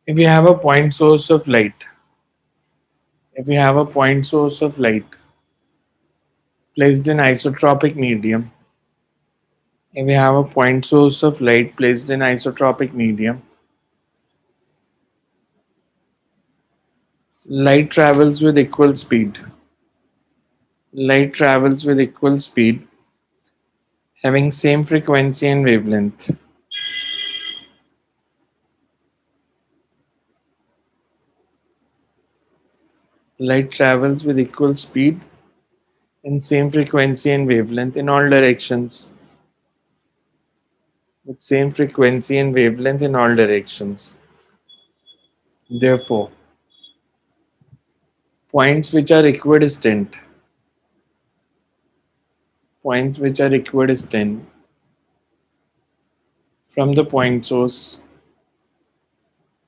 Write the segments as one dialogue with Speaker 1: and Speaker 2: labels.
Speaker 1: If we have a point source of light, if we have a point source of light placed in isotropic medium, if we have a point source of light placed in isotropic medium, light travels with equal speed. Light travels with equal speed, having same frequency and wavelength. Light travels with equal speed and same frequency and wavelength in all directions. With same frequency and wavelength in all directions. Therefore, points which are equidistant, points which are equidistant from the point source,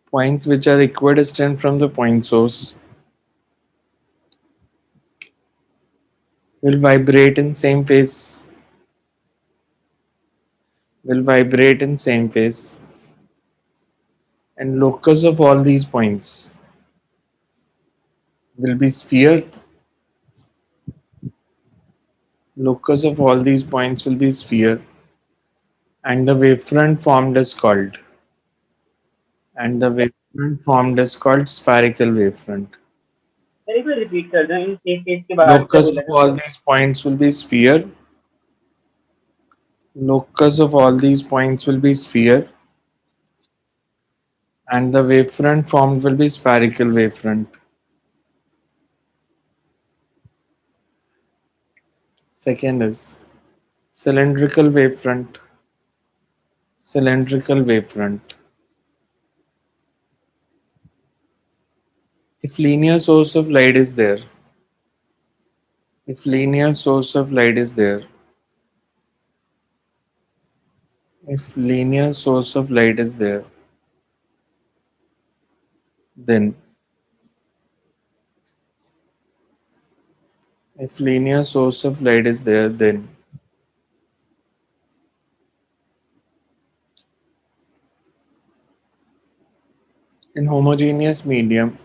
Speaker 1: points which are equidistant from the point source will vibrate in same phase, will vibrate in same phase, and locus of all these points will be sphere. Locus of all these points will be sphere, and the wavefront formed is called, and the wavefront formed is called spherical wavefront.
Speaker 2: एक बार repeat कर दो, इन एक एक के बाद क्या
Speaker 1: Locus
Speaker 2: बोला
Speaker 1: of
Speaker 2: था?
Speaker 1: all these points will be sphere. Locus of all these points will be sphere, and the wavefront formed will be spherical wavefront. Second is cylindrical wavefront. Cylindrical wavefront. If linear source of light is there, if linear source of light is there, if linear source of light is there, then if linear source of light is there, then in homogeneous medium,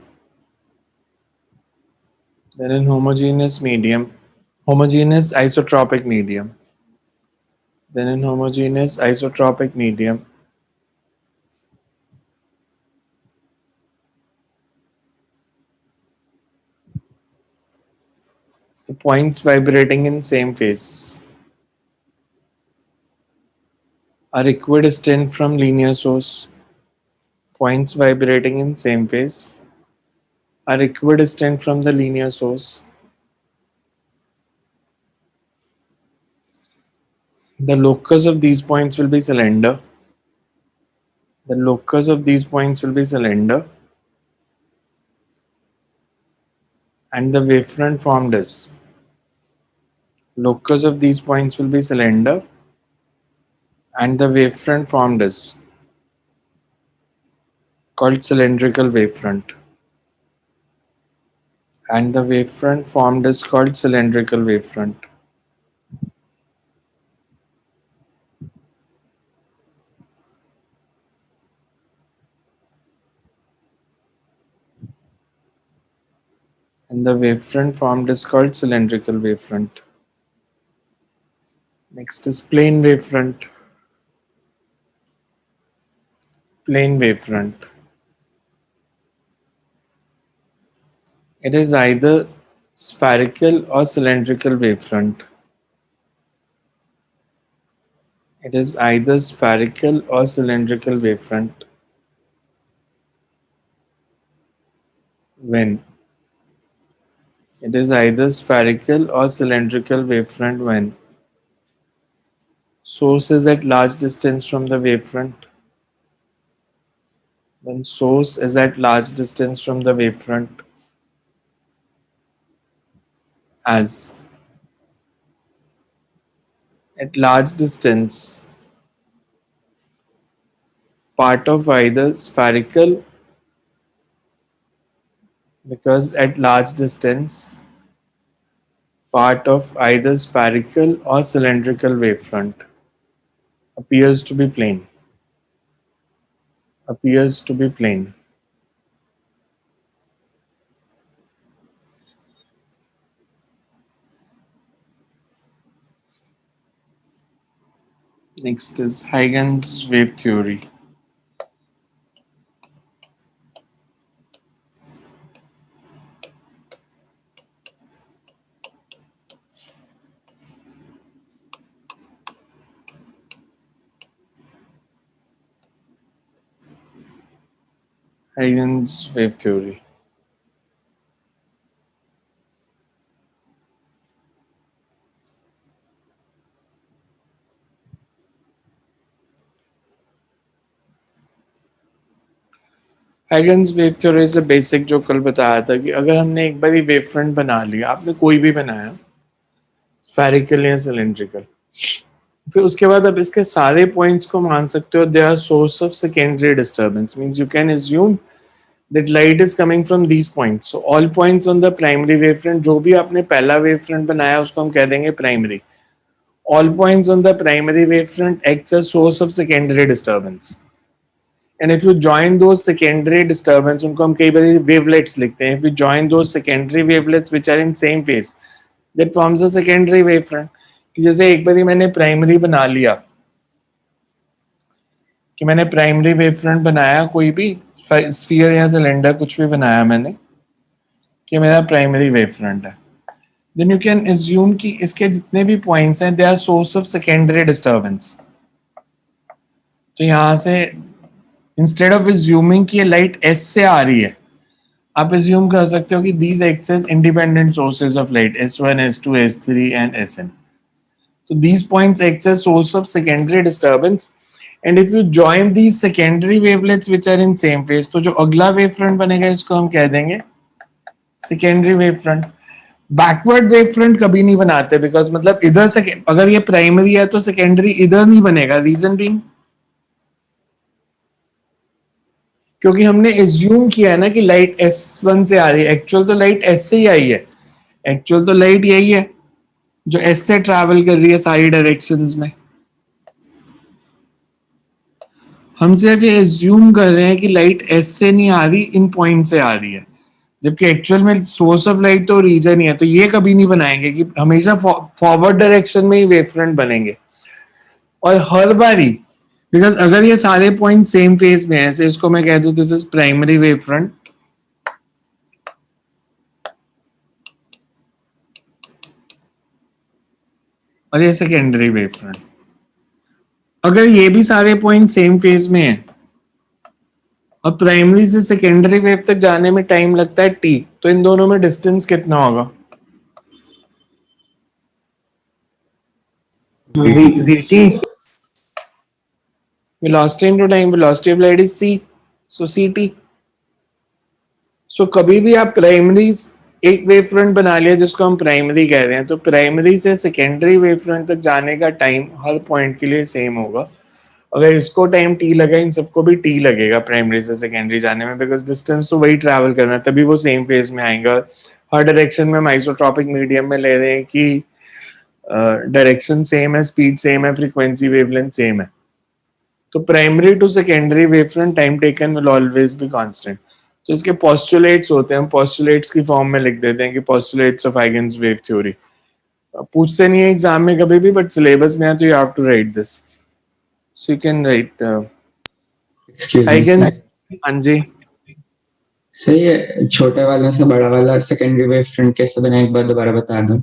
Speaker 1: then in homogeneous medium, homogeneous isotropic medium, then in homogeneous isotropic medium, the points vibrating in same phase are equidistant from linear source. Points vibrating in same phase are equidistant from the linear source. The locus of these points will be cylinder. The locus of these points will be cylinder, and the wavefront formed is. Locus of these points will be cylinder, and the wavefront formed is called cylindrical wavefront. And the wavefront formed is called cylindrical wavefront. And the wavefront formed is called cylindrical wavefront. Next is plane wavefront. Plane wavefront. It is either spherical or cylindrical wavefront. It is either spherical or cylindrical wavefront when it is either spherical or cylindrical wavefront when source is at large distance from the wavefront, when source is at large distance from the wavefront, as at large distance part of either spherical, because at large distance part of either spherical or cylindrical wavefront appears to be plane, appears to be plane. Next is Huygens wave theory. Huygens wave theory. Huygens wave theory से basic जो कल बताया था कि अगर हमने एक बार wave front बना लिया, आपने कोई भी बनाया, स्फेरिकल या सिलेंड्रिकल, फिर उसके बाद आप इसके सारे पॉइंट्स को मान सकते हो they are source of secondary disturbance, means you can assume that light is coming from these points. So all points on the primary wave front, जो भी आपने पहला वेव फ्रंट बनाया उसको हम कह देंगे primary. All points on the primary wavefront acts as source of secondary disturbance. And if you join those secondary disturbance, उनको हम कई बार wavelets लिखते हैं. If you join those secondary wavelets which are in same phase, that forms a secondary wavefront. कि जैसे एक बार मैंने primary बना लिया, कि मैंने प्राइमरी वेवफ्रंट बनाया, कोई भी स्फीयर या सिलेंडर कुछ भी बनाया मैंने, कि मेरा प्राइमरी वेवफ्रंट है, then you can assume कि इसके जितने भी पॉइंट्स हैं they are source of secondary disturbance. तो यहाँ से इंस्टेड ऑफ अज्यूमिंग कि ये लाइट एस से आ रही है, आप अज्यूम कर सकते हो कि these act as independent sources of light S1, S2, S3 and Sn. तो these points act as source of secondary disturbance, and if you join these secondary wavelets which are in same phase, तो जो अगला wavefront बनेगा इसको हम कह देंगे secondary wavefront. Backward wavefront कभी नहीं बनाते, बिकॉज मतलब इधर से अगर ये प्राइमरी है तो सेकेंडरी इधर नहीं बनेगा. रीजन बीइंग क्योंकि हमने एज्यूम किया है ना कि लाइट S1 से आ रही है. एक्चुअल तो लाइट S से ही आई है. एक्चुअल तो लाइट यही है जो S से ट्रैवल कर रही है सारी डायरेक्शंस में. हम सिर्फ ये एज्यूम कर रहे हैं कि लाइट S से नहीं आ रही, इन पॉइंट से आ रही है, जबकि एक्चुअल में सोर्स ऑफ लाइट तो रीजन ही है. तो ये कभी नहीं बनाएंगे कि हमेशा फॉरवर्ड डायरेक्शन में ही वेवफ्रंट बनेंगे. और हर बारी, बिकॉज अगर ये सारे पॉइंट सेम फेज में है, ऐसे इसको मैं कह दूं दिस इज प्राइमरी वेवफ्रंट, और ये सेकेंडरी वेवफ्रंट. अगर ये भी सारे पॉइंट सेम फेज में है और प्राइमरी से सेकेंडरी वेव तक जाने में टाइम लगता है t, तो इन दोनों में डिस्टेंस कितना होगा?
Speaker 2: VT.
Speaker 1: velocity into time, velocity of light is c, so ct. सो कभी भी आप प्राइमरी एक वेव फ्रंट बना लिया जिसको हम प्राइमरी कह रहे हैं, तो प्राइमरी से सेकेंडरी वेव फ्रंट तक जाने का टाइम हर पॉइंट के लिए सेम होगा. अगर इसको टाइम टी लगा, इन सबको भी टी लगेगा प्राइमरी से सेकेंडरी जाने में, बिकॉज डिस्टेंस तो वही ट्रैवल करना है, तभी वो सेम फेज में आएगा. हर डायरेक्शन में हम आइसोट्रॉपिक मीडियम में ले रहे हैं कि डायरेक्शन सेम है, स्पीड सेम है, फ्रीक्वेंसी वेवलेंथ सेम है. तो primary to secondary wavefront time taken will always be constant. तो इसके पोस्टुलेट्स होते हैं, हम पोस्टुलेट्स की फॉर्म में लिख देते हैं कि postulates of Huygens wave theory. पूछते नहीं है एग्जाम में कभी भी, बट सिलेबस में है तो you have to write this. So you can write Huygens. हाँ जी,
Speaker 3: सही है. छोटे वाला से बड़ा वाला सेकेंडरी वेव फ्रंट कैसे बना, एक बार दोबारा बता दो.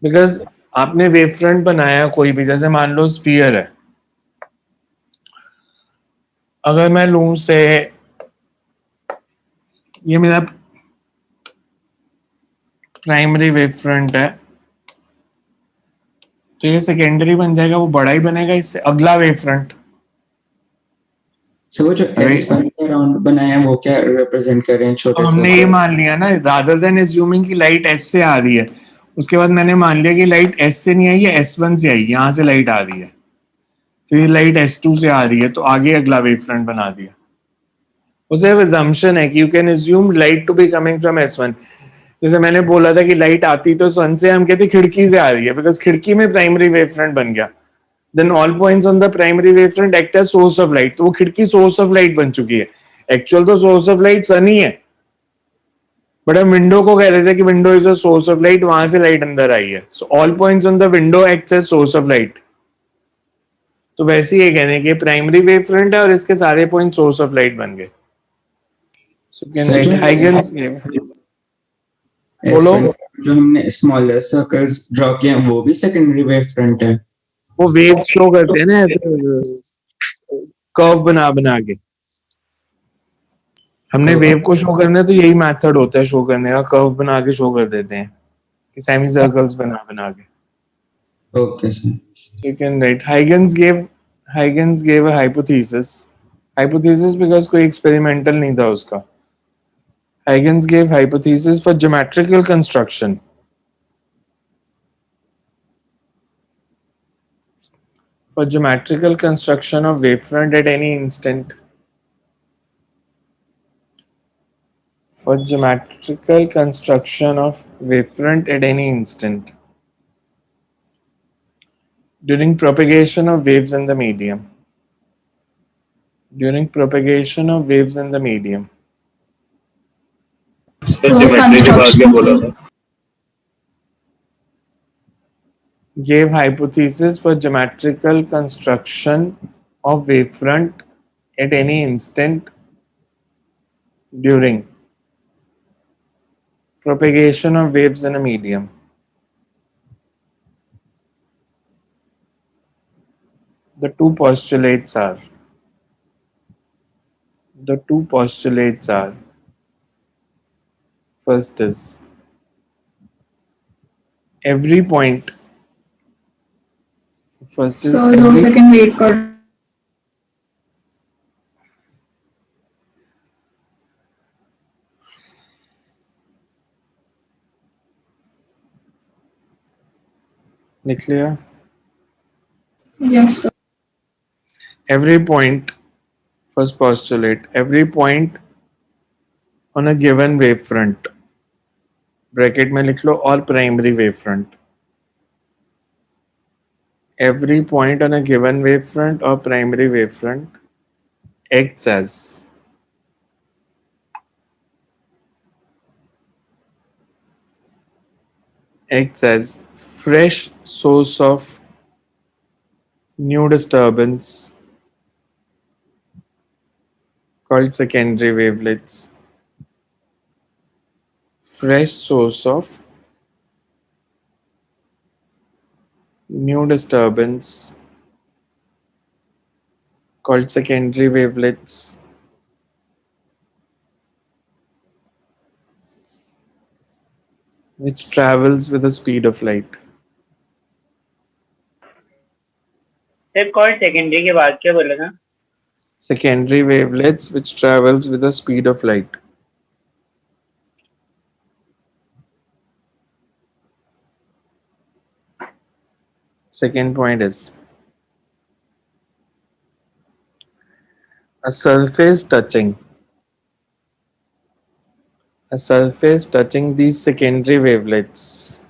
Speaker 1: बिकॉज आपने वेव फ्रंट बनाया कोई भी, जैसे मान लो स्फीयर है, अगर मैं लूं से ये मेरा प्राइमरी वेव फ्रंट है, तो ये सेकेंडरी बन जाएगा, वो बड़ा ही बनेगा इससे अगला वेव फ्रंट.
Speaker 3: सो वो जो S1 के अराउंड बनाया है वो क्या रिप्रेजेंट कर रहे हैं? छोटे से
Speaker 1: हमने ये मान लिया ना, रादर देन एज्यूमिंग कि लाइट S से आ रही है, उसके बाद मैंने मान लिया कि लाइट S से नहीं आई है, S1 से आई, यहाँ से लाइट आ रही है, फिर लाइट S2 से आ रही है, तो आगे अगला वेव फ्रंट बना दिया. उसे assumption है कि you can assume light to be coming from S1. जैसे मैंने बोला था कि लाइट आती तो सन से, हम कहते खिड़की से आ रही है, बिकॉज खिड़की में प्राइमरी वेव फ्रंट बन गया. Then all points on the primary wave front act as source of light, तो वो खिड़की सोर्स ऑफ लाइट बन चुकी है. एक्चुअल तो सोर्स ऑफ लाइट सन ही है, बट हम विंडो को कह रहे थे कि window is a source of light, वहां से लाइट अंदर आई है. So all points on the window act as source of light. तो वैसे ही ये कहने के प्राइमरी वेव फ्रंट है और इसके सारे पॉइंट सोर्स ऑफ लाइट बन गए. सो कैन
Speaker 3: सर
Speaker 1: राइट
Speaker 3: जो
Speaker 1: हाइगन्स बोलो.
Speaker 3: S1 जो हमने स्मॉलर सर्कल्स ड्रॉ किए हैं वो भी सेकेंडरी वेव फ्रंट है.
Speaker 1: वो वेव शो करते हैं ना ऐसे कर्व बना बना के. हमने वेव को शो करना है तो यही मेथड होता है शो करने का, कर्व बना के शो कर देते हैं कि सेमी सर्कल्स बना बना के.
Speaker 3: Okay sir.
Speaker 1: You can write Huygens gave a hypothesis because कोई experimental नहीं था उसका. Huygens gave hypothesis for geometrical construction. For geometrical construction of wavefront at any instant. For geometrical construction of wavefront at any instant. During propagation of waves in the medium. During propagation of waves in the medium.
Speaker 4: Sir geometry के बाद क्या बोला था?
Speaker 1: Gave hypothesis for geometrical construction of wavefront at any instant during propagation of waves in a medium. The two postulates are first is every point. First is
Speaker 5: sir 2 second wait कर.
Speaker 1: लिख लिया.
Speaker 5: Yes sir.
Speaker 1: Every point, first postulate, every point on a given wavefront, bracket में लिख लो, और primary wavefront. Every point on a given wavefront or primary wavefront acts as fresh source of new disturbance called secondary wavelets. Fresh source of new disturbance called secondary wavelets. Which travels with the speed of light.
Speaker 2: Sir called secondary के बाद क्या बोला था?
Speaker 1: Secondary wavelets which travels with the speed of light. Second point is a surface touching these secondary wavelets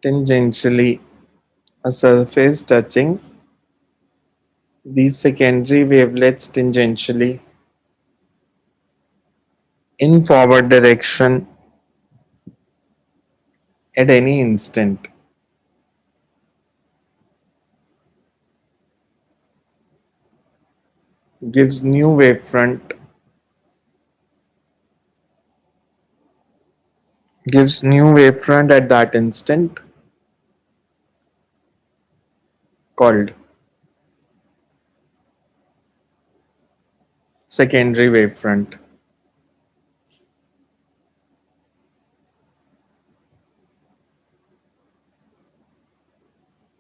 Speaker 1: tangentially. A surface touching these secondary wavelets tangentially in forward direction at any instant gives new wavefront at that instant called secondary wavefront.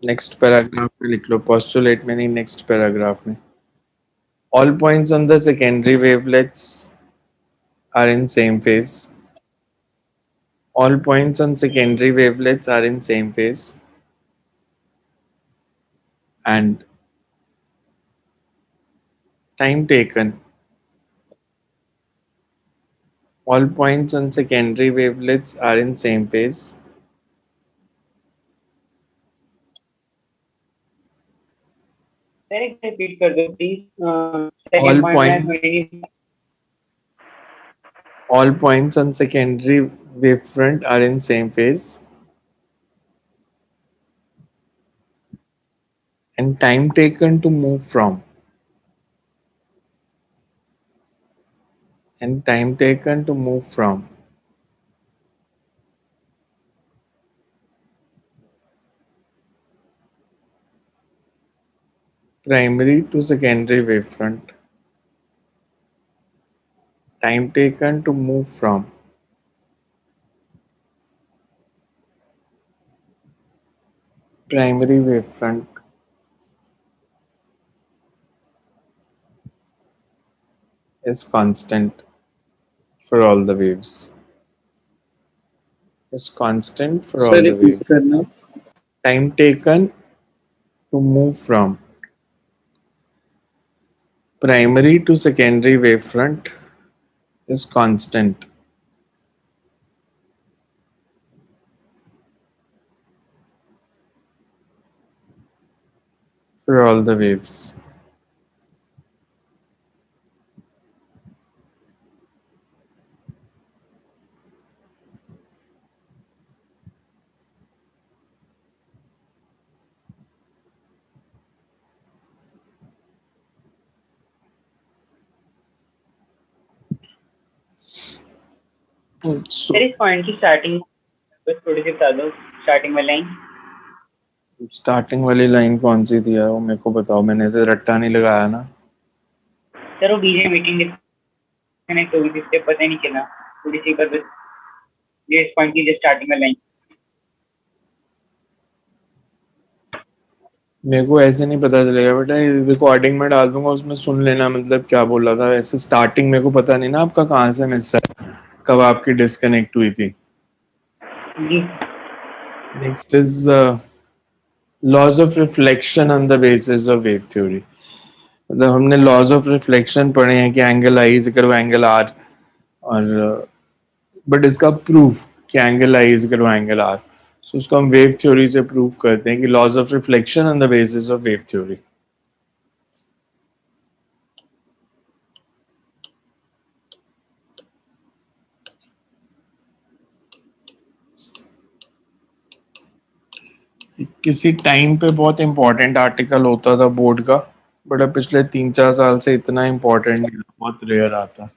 Speaker 1: Next paragraph में लिख लो, postulate में नहीं, next paragraph में. All points on the secondary wavelets are in same phase. All points on secondary wavelets are in same phase. And time taken. All points on secondary wavelets are in same phase.
Speaker 2: Sir एक repeat कर दो please.
Speaker 1: All
Speaker 2: second point
Speaker 1: point-
Speaker 2: में
Speaker 1: All points on secondary wavefront are in same phase. and time taken to move from, and time taken to move from primary to secondary wavefront, time taken to move from primary wavefront is constant for all the waves. Is constant for all
Speaker 3: sir
Speaker 1: the
Speaker 3: repeat
Speaker 1: waves.
Speaker 3: करना.
Speaker 1: Time taken to move from primary to secondary wavefront is constant for all the waves. So
Speaker 2: sir इस point की starting बस थोड़ी सी बता दो, starting में line.
Speaker 1: Starting वाली line कौन सी थी यार, वो मेरे को बताओ, मैंने ऐसे रट्टा नहीं लगाया ना.
Speaker 2: सर वो बीच में मीटिंग डिस्कनेक्ट हो गई थी, इससे पता ही नहीं चला थोड़ी सी, पर बस ये इस पॉइंट की जो स्टार्टिंग में लाइन.
Speaker 1: मेरे को ऐसे नहीं पता चलेगा बेटा, रिकॉर्डिंग में डाल दूंगा, उसमें सुन लेना मतलब क्या बोला था. ऐसे स्टार्टिंग मेरे को पता नहीं ना आपका कहाँ से मिस है, कब आपकी डिस्कनेक्ट हुई थी.
Speaker 2: जी
Speaker 1: next is laws of reflection on the basis of wave theory. मतलब हमने लॉज ऑफ रिफ्लेक्शन पढ़े हैं कि angle I is equal to angle R, और बट इसका प्रूफ कि angle I is equal to angle R, so उसको हम वेव थ्योरी से प्रूव करते हैं कि laws of reflection on the basis of wave theory. किसी टाइम पे बहुत इंपॉर्टेंट आर्टिकल होता था बोर्ड का, बट अब पिछले 3-4 साल से इतना इंपॉर्टेंट नहीं, बहुत रेयर आता.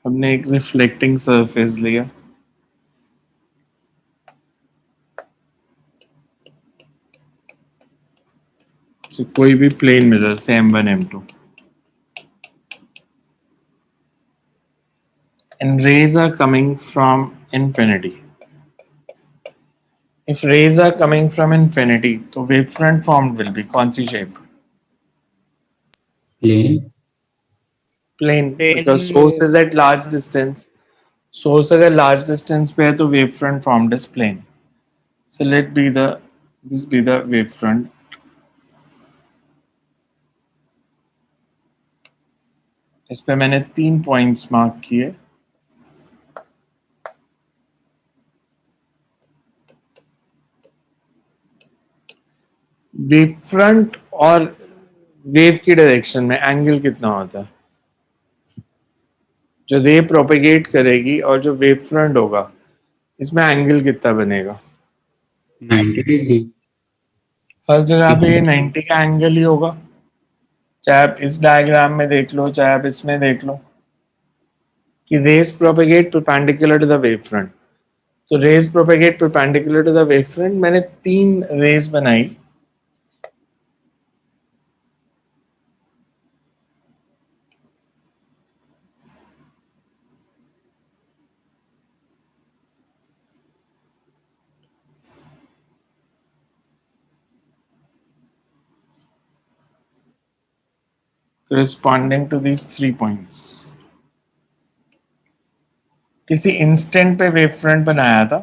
Speaker 1: हमने एक रिफ्लेक्टिंग सरफेस लिया, so कोई भी प्लेन मिरर से M1 M2, and rays are coming from infinity. If rays are coming from infinity, तो wavefront formed will be कौन सी shape?
Speaker 3: Plane.
Speaker 1: Plane,
Speaker 2: Plane.
Speaker 1: because source is at large distance. Source अगर large distance पे है तो wavefront formed is plane. So let be the this be the wavefront. इस पे मैंने 3 points mark किए. Wave front और वेव की डायरेक्शन में एंगल कितना होता है? जो रे प्रोपेगेट करेगी और जो वेव फ्रंट होगा, इसमें एंगल कितना बनेगा?
Speaker 3: 90 डिग्री.
Speaker 1: हर जगह पे ये 90 का एंगल ही होगा, चाहे आप इस डायग्राम में देख लो चाहे आप इसमें देख लो, कि rays propagate perpendicular to the wave front. तो rays propagate perpendicular to the wave front, मैंने 3 रेज बनाई. corresponding to these 3 points. किसी इंस्टेंट पे वेव फ्रंट बनाया था,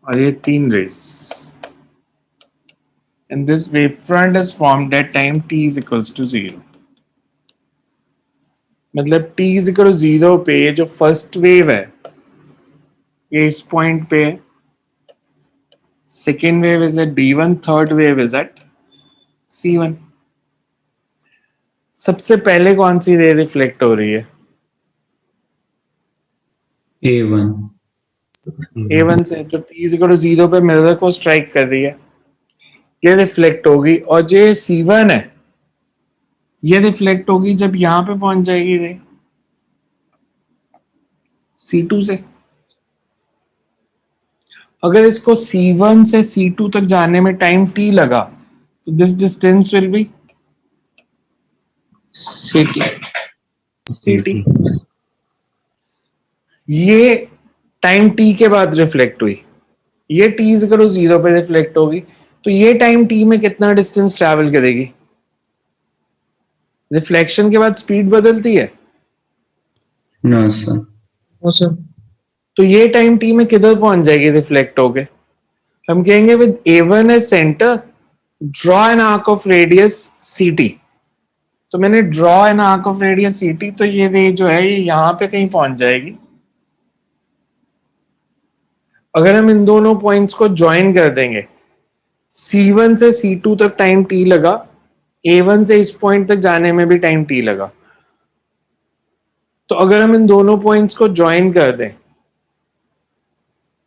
Speaker 1: और ये 3 race, and this wave front is formed at time t is equals to 0. मतलब t इज इक्वल टू 0 पे ये जो फर्स्ट वेव है ये इस पॉइंट पे, second wave is at b1, third wave is at c1। सबसे पहले कौन सी रे रिफ्लेक्ट हो रही है?
Speaker 3: A1।
Speaker 1: a1 से, जो t इज इक्वल टू 0 पे मिरर को स्ट्राइक कर रही है, ये रिफ्लेक्ट होगी। और जो c1 है ये रिफ्लेक्ट होगी जब यहां पे पहुंच जाएगी रे c2 से। अगर इसको c1 से c2 तक जाने में टाइम t लगा तो this distance will be ct। ये टाइम t के बाद रिफ्लेक्ट हुई, ये t इज इक्वल टू 0 पे रिफ्लेक्ट होगी, तो ये टाइम t में कितना डिस्टेंस ट्रैवल करेगी? रिफ्लेक्शन के बाद स्पीड बदलती है?
Speaker 3: No sir.
Speaker 1: तो ये टाइम t में किधर पहुंच जाएगी रिफ्लेक्ट होके? हम कहेंगे with a1 as centre draw an arc of radius ct। तो मैंने draw an arc of radius ct, तो ये रे जो है ये यहां पे कहीं पहुंच जाएगी। अगर हम इन दोनों पॉइंट्स को ज्वाइन कर देंगे, c1 से c2 तक टाइम t लगा, a1 से इस पॉइंट तक जाने में भी टाइम t लगा। तो अगर हम इन दोनों पॉइंट्स को ज्वाइन कर दें,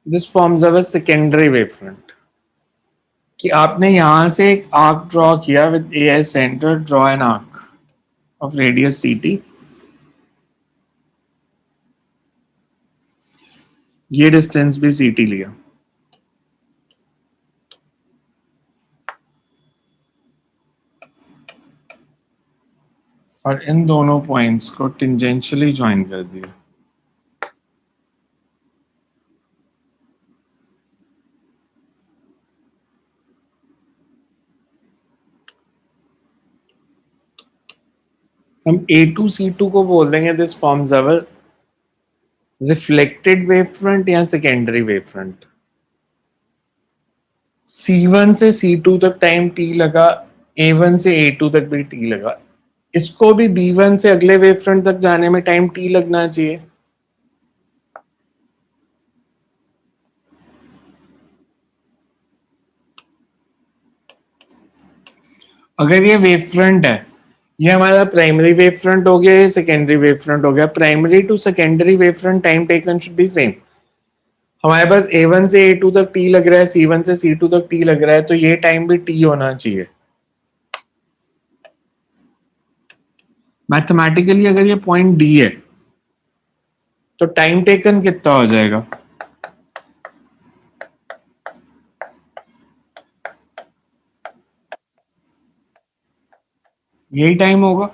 Speaker 1: this forms our secondary wave front. कि आपने यहां से एक आर्क ड्रॉ किया with A as centre, draw an arc of radius ct। ये डिस्टेंस भी ct लिया, और इन दोनों पॉइंट्स को टेंजेंशियली ज्वाइन कर दिया। हम A2 C2 को बोल देंगे this forms our reflected wave front या सेकेंडरी वेव फ्रंट। C1 से C2 तक टाइम t लगा, A1 से A2 तक भी t लगा, इसको भी B1 से अगले वेव फ्रंट तक जाने में टाइम t लगना चाहिए। अगर ये वेव फ्रंट है, ये हमारा प्राइमरी वेव फ्रंट हो गया, ये सेकेंडरी वेव फ्रंट हो गया। Primary to secondary wave front time taken should be same. हमारे पास A1 से A2 तक t लग रहा है, C1 से C2 तक t लग रहा है, तो ये टाइम भी t होना चाहिए। मैथमेटिकली अगर ये पॉइंट D है तो टाइम टेकन कितना हो जाएगा? यही टाइम होगा,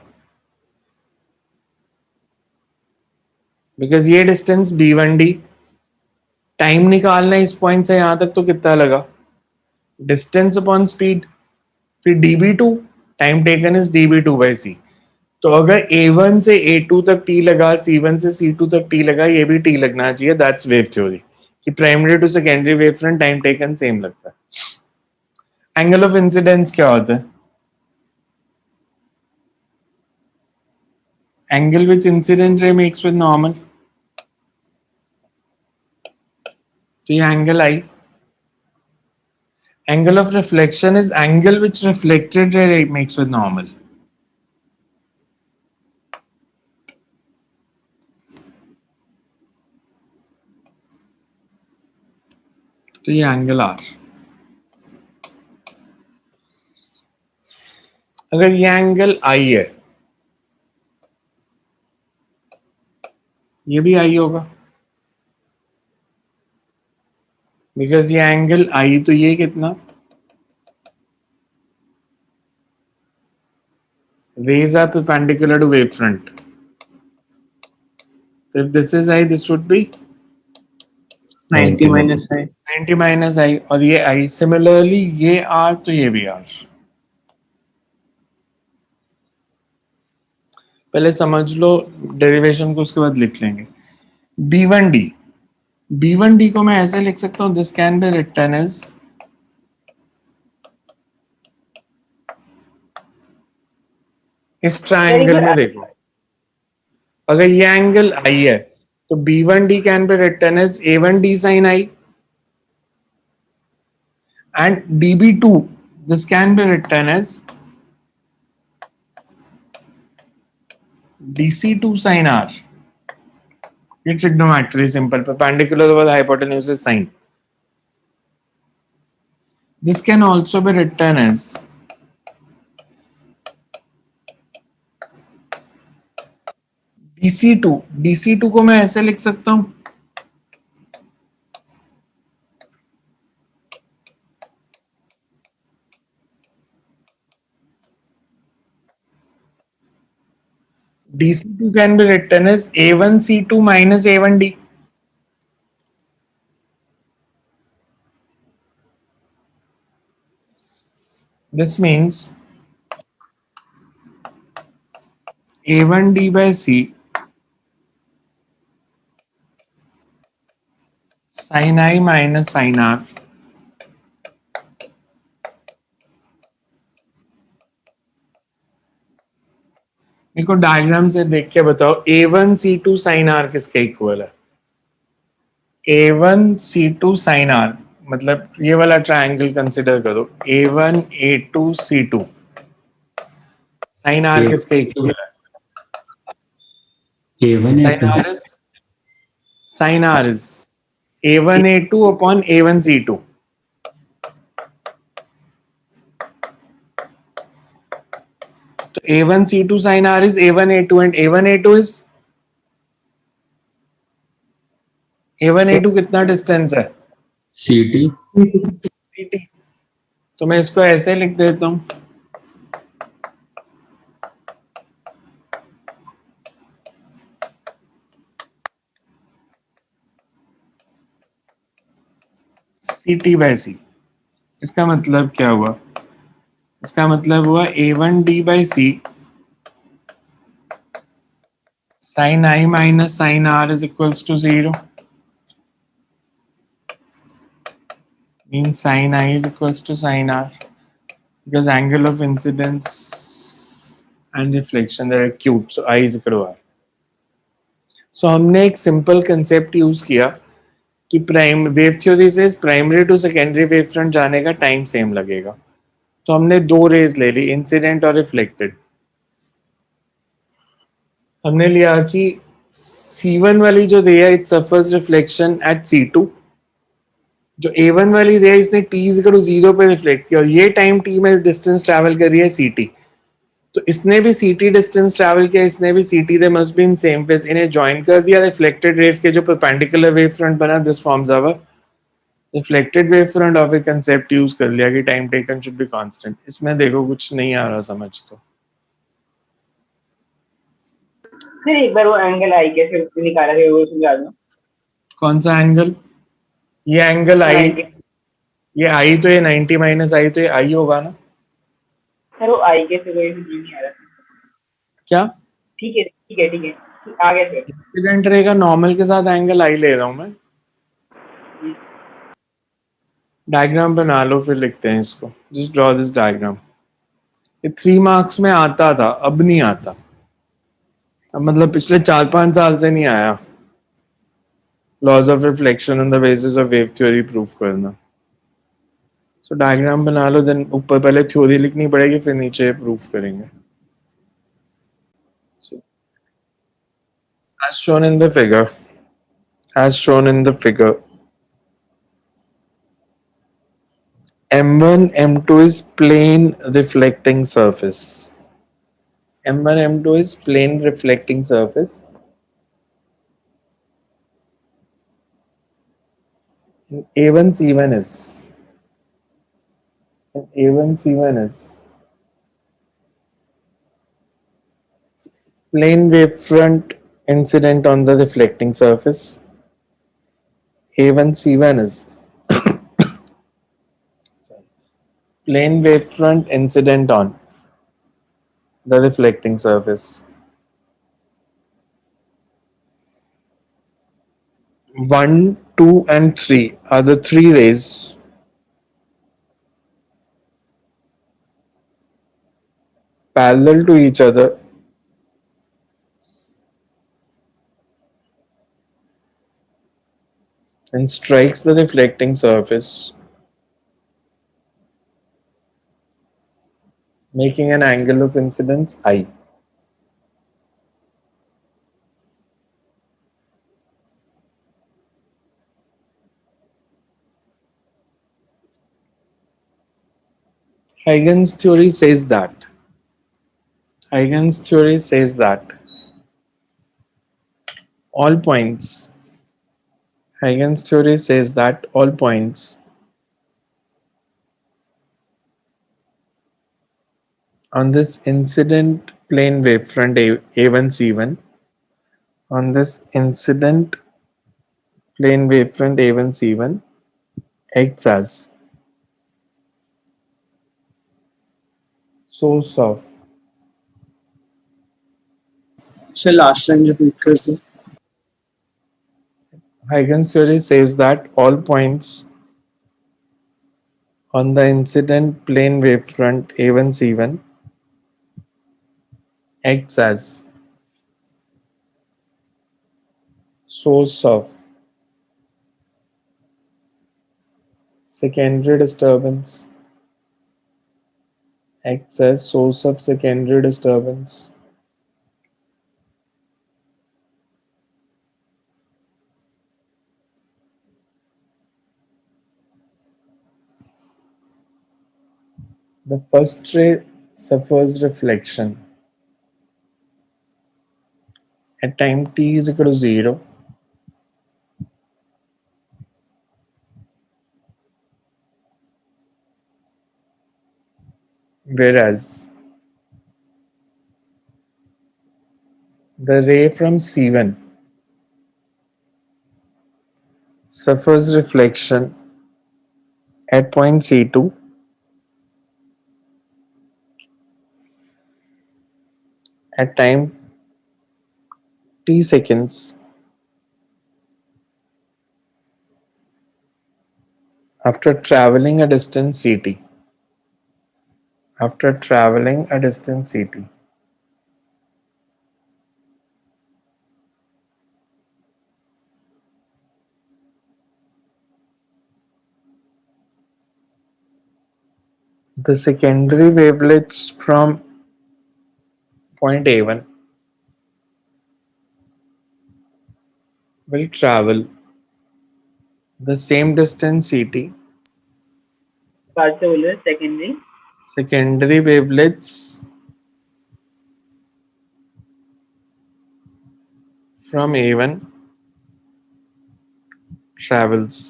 Speaker 1: बिकॉज ये डिस्टेंस d1d, टाइम निकालना इस पॉइंट से यहां तक तो कितना लगा? डिस्टेंस अपॉन स्पीड, फिर db2, time taken is db2 by c। तो अगर A1 से A2 तक t लगा, C1 से C2 तक t लगा, ये भी t लगना चाहिए। दैट्स वेव थ्योरी कि primary to secondary wave front time taken same लगता है। एंगल ऑफ इंसिडेंस क्या होता है? Angle which incident ray makes with normal, तो ये angle I. Angle of reflection is angle which reflected ray makes with normal, तो ये angle are. अगर ये एंगल आई है, ये भी आई होगा, बिकॉज ये एंगल आई, तो ये कितना? rays are perpendicular to wavefront. So if this is I, this would be
Speaker 2: 90 minus I।
Speaker 1: 90 minus I, और ये I। Similarly ये R तो ये भी R। पहले समझ लो डेरिवेशन को, उसके बाद लिख लेंगे। B1D, B1D को मैं ऐसे लिख सकता हूँ, this can be written as, इस ट्रायंगल में देखो, अगर ये एंगल I है तो B1D can be written as A1D sin I and DB2 this can be written as DC2 sin R. ये trigonometry simple perpendicular over the hypotenuse is sine. This can also be written as DC2. DC2 को मैं ऐसे लिख सकता हूं DC2 can be written as A1C2 minus A1D. This means A1D by C sin I minus sin R. मेरे को diagram से देख के बताओ A1C2 sin R किसके इक्वल है? A1C2 sin R मतलब ये वाला ट्रायंगल कंसिडर करो A1 A2 C2 sin R किसके इक्वल है?
Speaker 3: A1
Speaker 1: sin
Speaker 3: A2
Speaker 1: R is sin R is A1 A2 upon A1 C2. तो A1 C2 sin R is A1 A2 and A1 A2 is A1 A2 कितना distance है?
Speaker 3: CT
Speaker 1: CT. तो मैं इसको ऐसे लिख देता हूं CT by C. इसका मतलब क्या हुआ? इसका मतलब हुआ A1D by C sin I minus sin R is equals to 0. Means sin I is equals to sin R because angle of incidence and reflection they are acute. So I is equal to R. So हमने एक simple concept use किया कि prime wave theory से primary to secondary wave front जाने का time same लगेगा. तो हमने दो रेज ले ली, इंसिडेंट और रिफ्लेक्टेड. हमने लिया कि C1 वाली जो रे है it suffers reflection eight C2. जो A1 वाली रे इसने T इक्वल टू 0 पे रिफ्लेक्ट किया और ये टाइम T में डिस्टेंस ट्रैवल कर रही है CT. तो इसने भी CT डिस्टेंस ट्रैवल किया, इसने भी CT, they must be in same phase. इन्हें ज्वाइन कर दिया, रिफ्लेक्टेड रेज के जो परपेंडिकुलर वेव फ्रंट बना, this forms our reflected wave front. और फिर कंसेप्ट यूज कर लिया कि time taken should be constant. इसमें देखो कुछ नहीं आ रहा समझ. तो
Speaker 2: फिर एक बार वो एंगल आई कैसे निकाला गया वो समझा दो.
Speaker 1: कौन सा एंगल? ये एंगल आई, ये आई तो ये 90 माइनस आई तो ये आई होगा ना.
Speaker 2: सर वो आई कैसे कोई नहीं आ रहा.
Speaker 1: क्या
Speaker 2: ठीक है ठीक है ठीक है आ गया सर.
Speaker 1: इंसिडेंट रे का नॉर्मल के साथ एंगल आई ले रहा हूं मैं. डायग्राम बना लो फिर लिखते हैं इसको. Just draw this diagram. ये 3 मार्क्स में आता था, अब नहीं आता. अब मतलब पिछले 4-5 साल से नहीं आया. Laws of reflection on the basis of wave theory proof करना. सो डायग्राम बना लो, देन ऊपर पहले थ्योरी लिखनी पड़ेगी फिर नीचे प्रूफ करेंगे. As shown in the figure, as shown in the figure, M1 M2 is plane reflecting surface. M1 M2 is plane reflecting surface. And A1 C1 is, and A1 C1 is plane wavefront incident on the reflecting surface. A1 C1 is plane wavefront incident on the reflecting surface. 1, 2 and 3 are the three rays parallel to each other and strikes the reflecting surface, making an angle of incidence I. Huygens theory says that Huygens theory says that all points Huygens theory says that all points on this incident plane wavefront A1C1 on this incident plane wavefront A1C1 acts as source of.
Speaker 5: So last time repeat करते
Speaker 1: Huygens theory says that all points on the incident plane wavefront A1C1 acts as source of secondary disturbance, acts as source of secondary disturbance. The first ray suffers reflection at time t is equal to 0, whereas the ray from C1 suffers reflection at point C2 at time t seconds after traveling a distance ct. After traveling a distance ct. The secondary wavelets from point A1 will travel the same distance ct.
Speaker 2: बात से बोल रहे secondary
Speaker 1: Secondary wavelets from A1 travels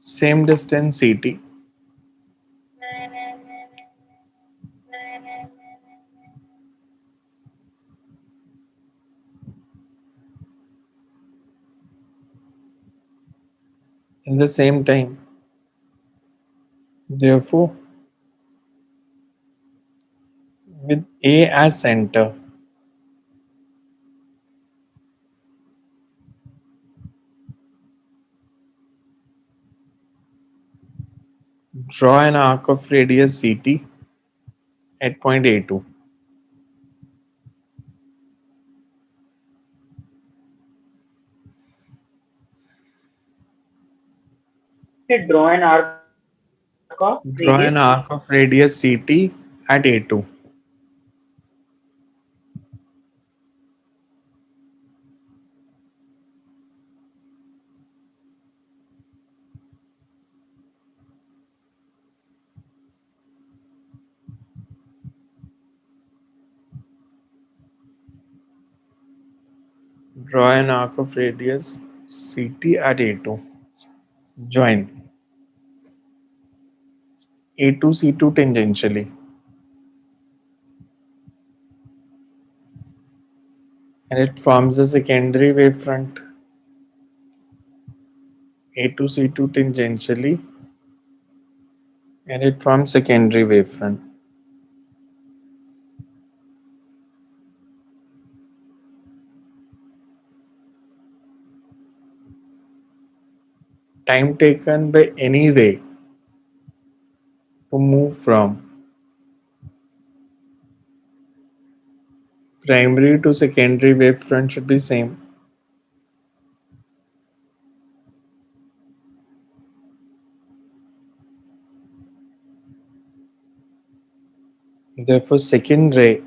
Speaker 1: same distance ct in the same time. Therefore, with A as center, draw an arc of radius ct at point A2.
Speaker 2: draw an arc of
Speaker 1: Draw an arc of radius ct at A2. Draw an arc of radius ct at A2. Join A2 C2 tangentially. And it forms a secondary wavefront. A2 C2 tangentially, and it forms secondary wavefront. Time taken by any ray to move from primary to secondary wavefront should be same. Therefore, second ray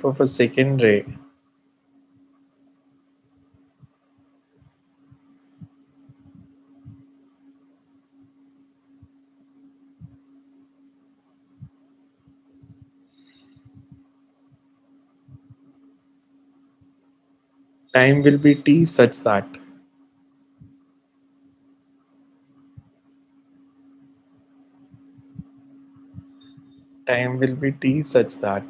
Speaker 1: for second ray, time will be t such that time will be t such that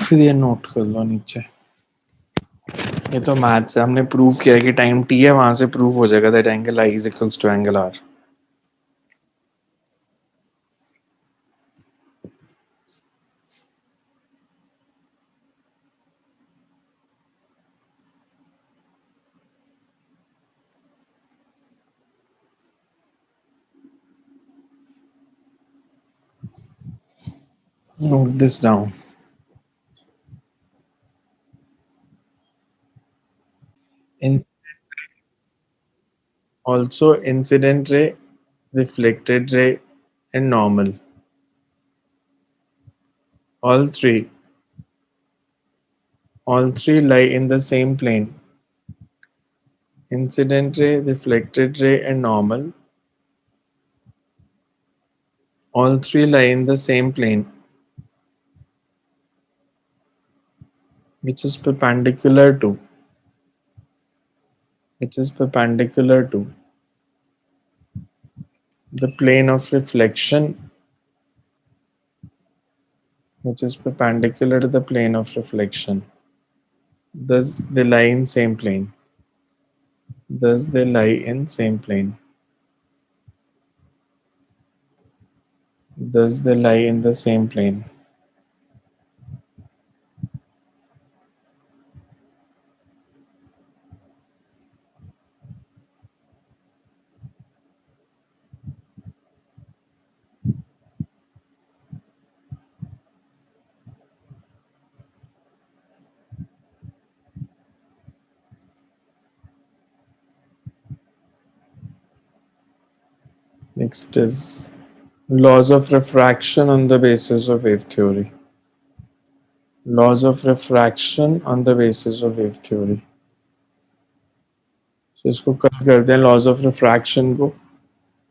Speaker 1: फिर ये note कर लो नीचे। ये तो math से हमने prove किया कि टाइम t है, वहां से प्रूव हो जाएगा that angle I is equals to angle R। Note this down. Also incident ray, reflected ray, and normal. All three lie in the same plane. Incident ray, reflected ray, and normal. All three lie in the same plane, which is perpendicular to the plane of reflection, which is perpendicular to the plane of reflection. Thus they lie in same plane. Thus they lie in same plane. Thus they lie in the same plane. Next is laws of refraction on the basis of wave theory. Laws of refraction on the basis of wave theory. So इसको कल करते हैं laws of refraction को,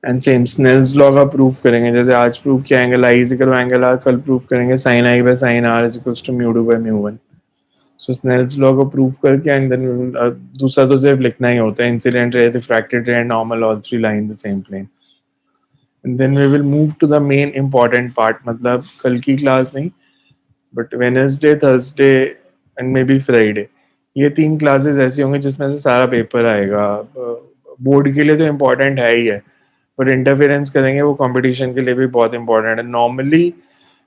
Speaker 1: and same Snell's law का proof करेंगे। जैसे आज prove किया angle I is equal angle r, कल प्रूफ करेंगे sine i by sine r is equals to mu two by mu one. So Snell's law को proof करके एंड देन दूसरा तो सिर्फ लिखना ही होता है, incident ray, refracted ray and normal all three lie in the same plane. And then we will move to the main important part, मतलब कल की क्लास नहीं but Wednesday, Thursday and maybe Friday, ये 3 classes ऐसी होंगी जिसमें से सारा पेपर आएगा। बोर्ड के लिए तो इम्पोर्टेंट है ही है, पर इंटरफेरेंस करेंगे वो कंपटीशन के लिए भी बहुत इंपॉर्टेंट है। नॉर्मली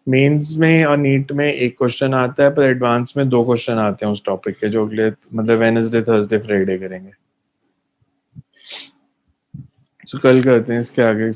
Speaker 1: मेंस में और नीट में एक क्वेश्चन आता है, पर एडवांस में 2 क्वेश्चन आते हैं उस टॉपिक के, जो अगले मतलब वेडनेसडे, थर्सडे, फ्राइडे करेंगे। सो कल करते हैं इसके आगे